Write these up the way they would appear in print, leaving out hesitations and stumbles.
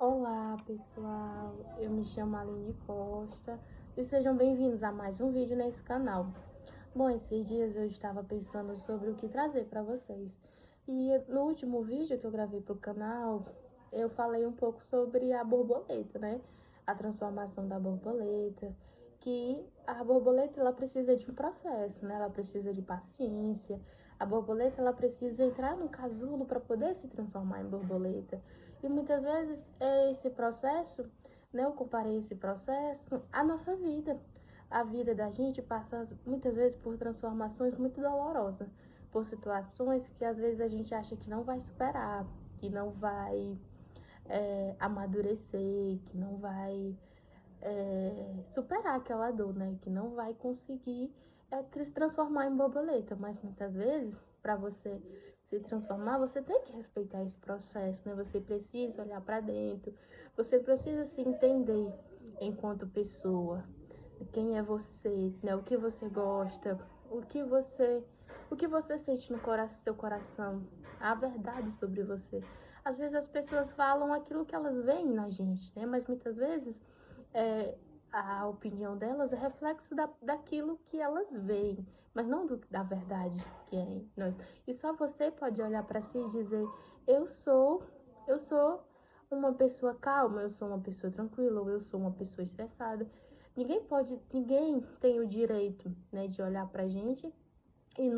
Olá pessoal, eu me chamo Aline Costa e sejam bem-vindos a mais um vídeo nesse canal. Bom, esses dias eu estava pensando sobre o que trazer para vocês e no último vídeo que eu gravei para o canal eu falei um pouco sobre a borboleta, né? A transformação da borboleta, que a borboleta ela precisa de um processo, né? Ela precisa de paciência. A borboleta ela precisa entrar no casulo para poder se transformar em borboleta. E muitas vezes é esse processo, né? Eu comparei esse processo à nossa vida. A vida da gente passa muitas vezes por transformações muito dolorosas, por situações que às vezes a gente acha que não vai superar, que não vai amadurecer, que não vai superar aquela dor, né? Que não vai conseguir se transformar em borboleta. Mas muitas vezes, para você se transformar, você tem que respeitar esse processo, né? Você precisa olhar para dentro, você precisa se entender enquanto pessoa. Quem é você, né? O que você gosta, o que você sente no seu coração, a verdade sobre você. Às vezes as pessoas falam aquilo que elas veem na gente, né? Mas muitas vezes a opinião delas é reflexo daquilo que elas veem, mas não da verdade que é em nós. E só você pode olhar para si e dizer: eu sou uma pessoa calma, eu sou uma pessoa tranquila, ou eu sou uma pessoa estressada. Ninguém tem o direito, né, de olhar pra gente e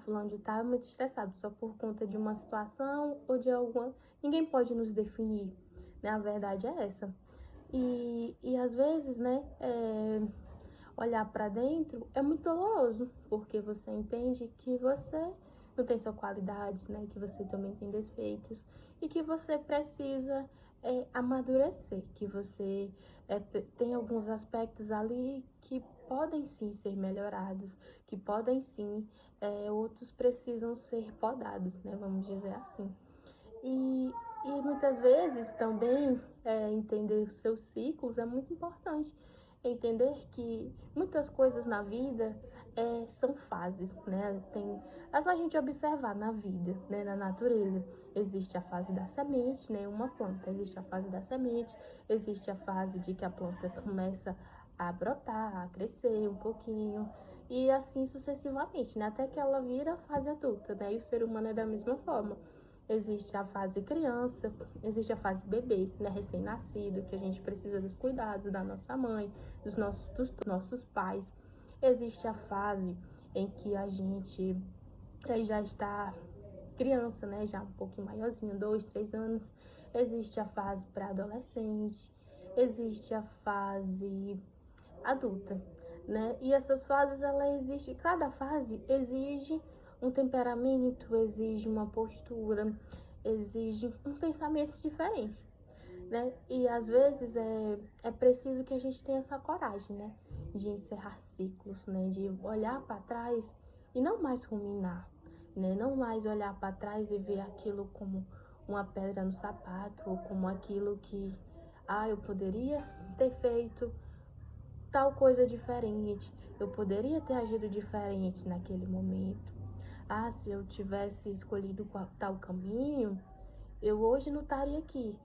fulano de tal é muito estressado só por conta de uma situação ou de alguma. Ninguém pode nos definir, né? A verdade é essa. E às vezes, né, olhar para dentro é muito doloroso, porque você entende que você não tem sua qualidade, né? Que você também tem defeitos e que você precisa amadurecer, que você tem alguns aspectos ali que podem sim ser melhorados, que podem sim, outros precisam ser podados, né? Vamos dizer assim. E muitas vezes também entender os seus ciclos é muito importante. Entender que muitas coisas na vida são fases, né? É só a gente observar na vida, né? Na natureza. Existe a fase da semente, né? Uma planta. Existe a fase da semente, existe a fase de que a planta começa a brotar, a crescer um pouquinho. E assim sucessivamente, né? Até que ela vira a fase adulta, né? E o ser humano é da mesma forma. Existe a fase criança, existe a fase bebê, né, recém-nascido, que a gente precisa dos cuidados da nossa mãe, dos nossos pais. Existe a fase em que a gente já está criança, né, já um pouquinho maiorzinho, 2, 3 anos. Existe a fase pré-adolescente, existe a fase adulta, né? E essas fases, cada fase exige um temperamento, exige uma postura, exige um pensamento diferente, né? E às vezes é preciso que a gente tenha essa coragem, né? De encerrar ciclos, né? De olhar para trás e não mais ruminar, né? Não mais olhar para trás e ver aquilo como uma pedra no sapato, ou como aquilo que, eu poderia ter feito tal coisa diferente, eu poderia ter agido diferente naquele momento. Se eu tivesse escolhido tal caminho, eu hoje não estaria aqui.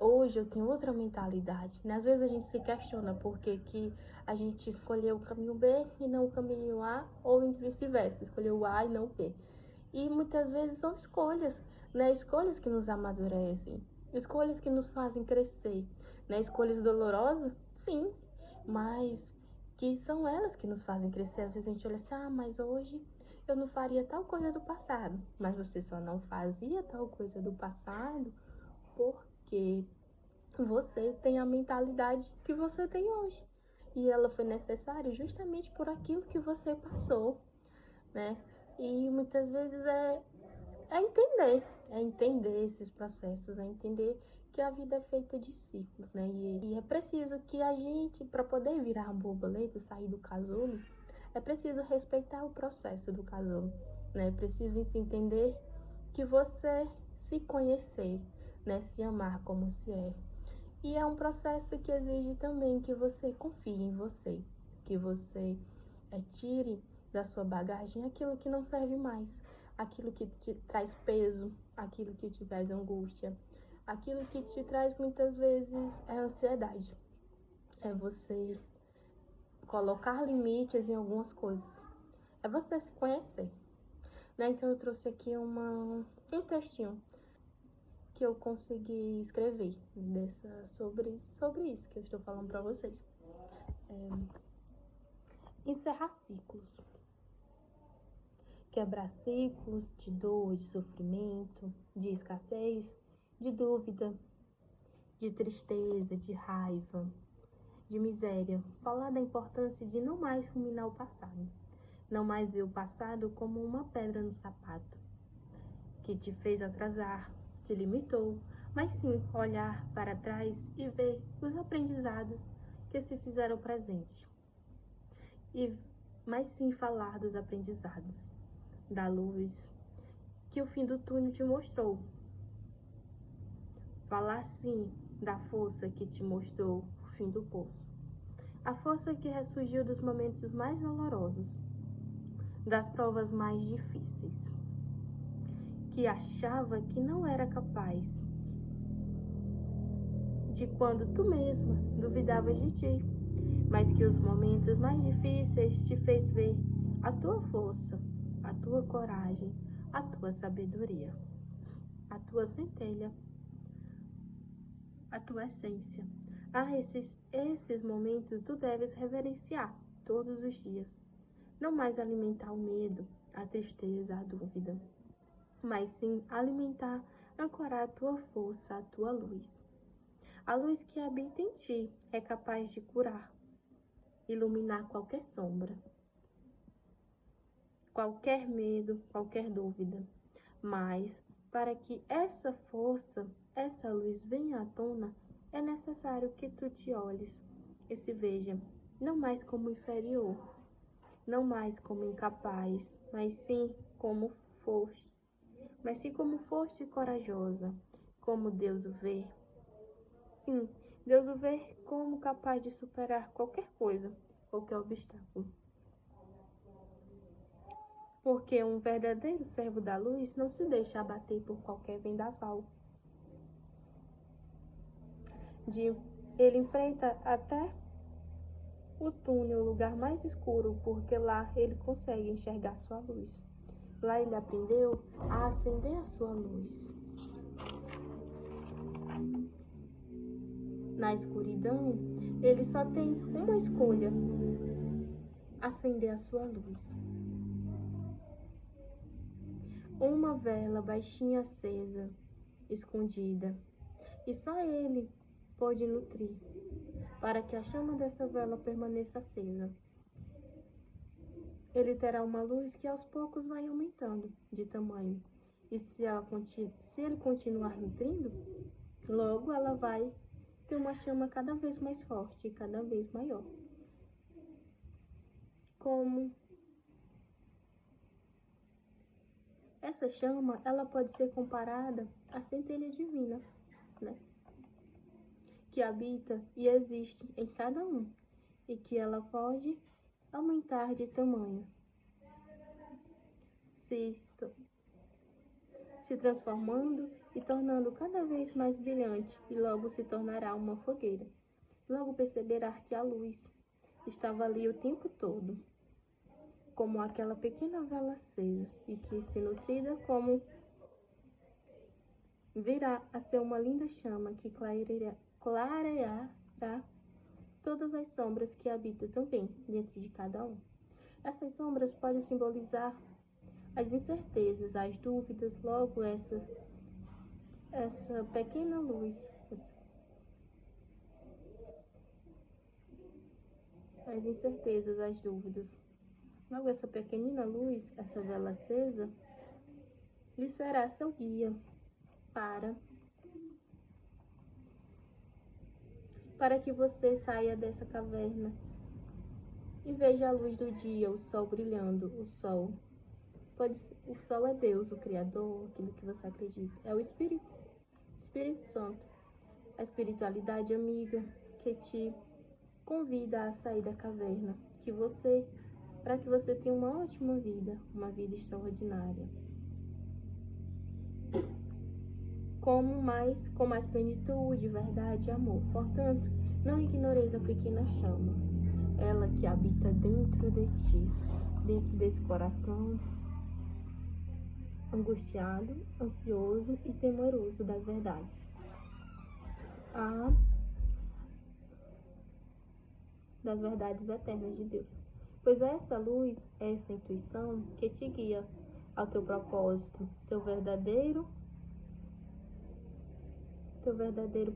Hoje eu tenho outra mentalidade, né? Às vezes a gente se questiona por que a gente escolheu o caminho B e não o caminho A, ou vice-versa, escolheu o A e não o B. E muitas vezes são escolhas, né? Escolhas que nos amadurecem, escolhas que nos fazem crescer, né? Escolhas dolorosas, sim, mas que são elas que nos fazem crescer. Às vezes a gente olha assim: mas hoje eu não faria tal coisa do passado. Mas você só não fazia tal coisa do passado porque você tem a mentalidade que você tem hoje. E ela foi necessária justamente por aquilo que você passou, né? E muitas vezes é entender esses processos, é entender que a vida é feita de ciclos, né? E é preciso que a gente, para poder virar borboleta, sair do casulo, é preciso respeitar o processo do casulo, né? É preciso se entender que você se conhecer, né? Se amar como se é. E é um processo que exige também que você confie em você, que você tire da sua bagagem aquilo que não serve mais, aquilo que te traz peso, aquilo que te traz angústia, Aquilo que te traz muitas vezes é ansiedade. É você colocar limites em algumas coisas. É você se conhecer, né? Então eu trouxe aqui um textinho que eu consegui escrever sobre isso que eu estou falando para vocês. Encerrar ciclos. Quebrar ciclos de dor, de sofrimento, de escassez, de dúvida, de tristeza, de raiva, de miséria. Falar da importância de não mais ruminar o passado. Não mais ver o passado como uma pedra no sapato, que te fez atrasar, te limitou, mas sim olhar para trás e ver os aprendizados que se fizeram presente. Mas sim falar dos aprendizados, da luz que o fim do túnel te mostrou. Falar sim da força que te mostrou o fim do poço. A força que ressurgiu dos momentos mais dolorosos, das provas mais difíceis, que achava que não era capaz, de quando tu mesma duvidavas de ti, mas que os momentos mais difíceis te fez ver a tua força, a tua coragem, a tua sabedoria, a tua centelha, a tua essência. Esses momentos tu deves reverenciar todos os dias. Não mais alimentar o medo, a tristeza, a dúvida, mas sim alimentar, ancorar a tua força, a tua luz. A luz que habita em ti é capaz de curar, iluminar qualquer sombra, qualquer medo, qualquer dúvida. Mas, para que essa força, essa luz venha à tona, é necessário que tu te olhes e se veja, não mais como inferior, não mais como incapaz, mas sim como foste corajosa, como Deus o vê. Sim, Deus o vê como capaz de superar qualquer coisa, qualquer obstáculo. Porque um verdadeiro servo da luz não se deixa abater por qualquer vendaval. Ele enfrenta até o túnel, o lugar mais escuro, porque lá ele consegue enxergar sua luz. Lá ele aprendeu a acender a sua luz. Na escuridão, ele só tem uma escolha: acender a sua luz. Uma vela baixinha acesa, escondida, e só ele pode nutrir, para que a chama dessa vela permaneça acesa. Ele terá uma luz que aos poucos vai aumentando de tamanho, e se ele continuar nutrindo, logo ela vai ter uma chama cada vez mais forte e cada vez maior. Como essa chama, ela pode ser comparada à centelha divina, né? Que habita e existe em cada um, e que ela pode aumentar de tamanho, se transformando e tornando cada vez mais brilhante, e logo se tornará uma fogueira. Logo perceberá que a luz estava ali o tempo todo, como aquela pequena vela acesa, e que, se nutrida como, virá a ser uma linda chama que clareará todas as sombras que habitam também dentro de cada um. Essas sombras podem simbolizar as incertezas, as dúvidas. Logo essa pequena luz, as incertezas, as dúvidas. Logo essa pequenina luz, essa vela acesa, lhe será seu guia para que você saia dessa caverna e veja a luz do dia, o sol brilhando. O sol é Deus, o Criador, aquilo que você acredita. É o Espírito Santo, a espiritualidade amiga que te convida a sair da caverna, para que você tenha uma ótima vida, uma vida extraordinária. com mais plenitude, verdade e amor. Portanto, não ignoreis a pequena chama, ela que habita dentro de ti, dentro desse coração angustiado, ansioso e temeroso das verdades. Das verdades eternas de Deus. Pois é essa luz, essa intuição que te guia ao teu propósito, teu verdadeiro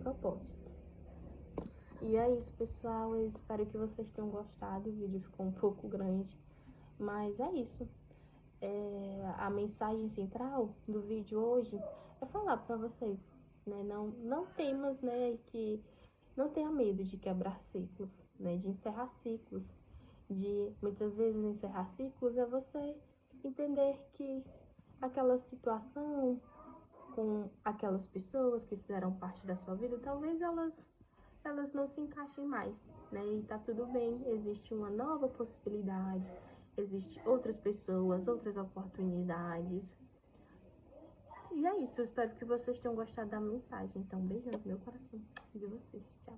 propósito. E é isso, pessoal. Eu espero que vocês tenham gostado. O vídeo ficou um pouco grande, mas é isso. A mensagem central do vídeo hoje é falar para vocês, né? Não temas, né? Que não tenha medo de quebrar ciclos, né? De encerrar ciclos. Muitas vezes encerrar ciclos é você entender que aquela situação com aquelas pessoas que fizeram parte da sua vida, talvez elas não se encaixem mais, né? E tá tudo bem, existe uma nova possibilidade, existe outras pessoas, outras oportunidades. E é isso, eu espero que vocês tenham gostado da mensagem. Então, beijão no meu coração de vocês. Tchau.